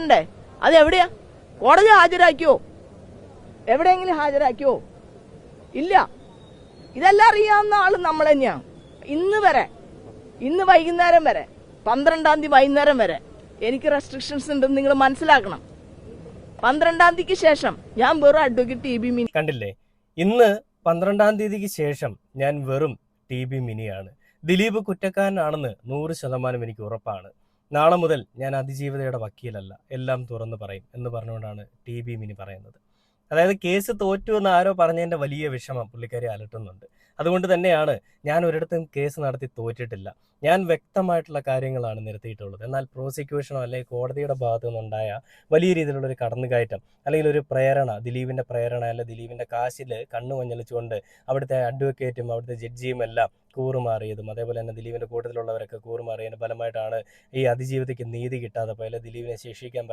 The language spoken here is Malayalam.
ഹാജരാക്കണ്ടേ? അതെവിടെയാ? കോടതി ഹാജരാക്കിയോ? എവിടെയെങ്കിലും ഹാജരാക്കിയോ? ഇല്ല. ഇതെല്ലാം അറിയാവുന്ന ആള് നമ്മൾ തന്നെയാണ്. ഇന്ന് വൈകുന്നേരം വരെ 12-ാം തീയതി വൈകുന്നേരം വരെ എനിക്ക് റെസ്ട്രിക്ഷൻസ് ഉണ്ടെന്ന് നിങ്ങൾ മനസ്സിലാക്കണം. 12-ാം തീയതിക്ക് ശേഷം ഞാൻ വെറും അഡ്വക്കേറ്റ് ടി ബി മിനി. കണ്ടില്ലേ, ഇന്ന് 12-ാം തീയതിക്ക് ശേഷം ഞാൻ വെറും ടി ബി മിനിയാണ്. ദിലീപ് കുറ്റക്കാരനാണെന്ന് 100% എനിക്ക് ഉറപ്പാണ്. നാളെ മുതൽ ഞാൻ അതിജീവിതയുടെ വക്കീലല്ല, എല്ലാം തുറന്നു പറയും എന്ന് പറഞ്ഞുകൊണ്ടാണ് ടി ബി മിനി പറയുന്നത്. അതായത് കേസ് തോറ്റു എന്ന് ആരോ പറഞ്ഞതിൻ്റെ വലിയ വിഷമം പുള്ളിക്കാരി അലട്ടുന്നുണ്ട്. അതുകൊണ്ട് തന്നെയാണ് ഞാൻ ഒരിടത്തും കേസ് നടത്തി തോറ്റിട്ടില്ല. ഞാൻ വ്യക്തമായിട്ടുള്ള കാര്യങ്ങളാണ് നിരത്തിയിട്ടുള്ളത്. എന്നാൽ പ്രോസിക്യൂഷനോ അല്ലെങ്കിൽ കോടതിയുടെ ഭാഗത്തു നിന്നുണ്ടായ വലിയ രീതിയിലുള്ളൊരു കടന്നുകയറ്റം അല്ലെങ്കിൽ ഒരു പ്രേരണ, ദിലീപിൻ്റെ പ്രേരണ അല്ലെങ്കിൽ ദിലീപിൻ്റെ കാശിൽ കണ്ണു മഞ്ഞളിച്ചുകൊണ്ട് അവിടുത്തെ അഡ്വക്കേറ്റും അവിടുത്തെ ജഡ്ജിയും എല്ലാം കൂറുമാറിയതും അതേപോലെ തന്നെ ദിലീപിൻ്റെ കൂട്ടത്തിലുള്ളവരൊക്കെ കൂറുമാറിയതിൻ്റെ ഫലമായിട്ടാണ് ഈ അതിജീവിതയ്ക്ക് നീതി കിട്ടാതെ പോയാൽ ദിലീപിനെ ശിക്ഷിക്കാൻ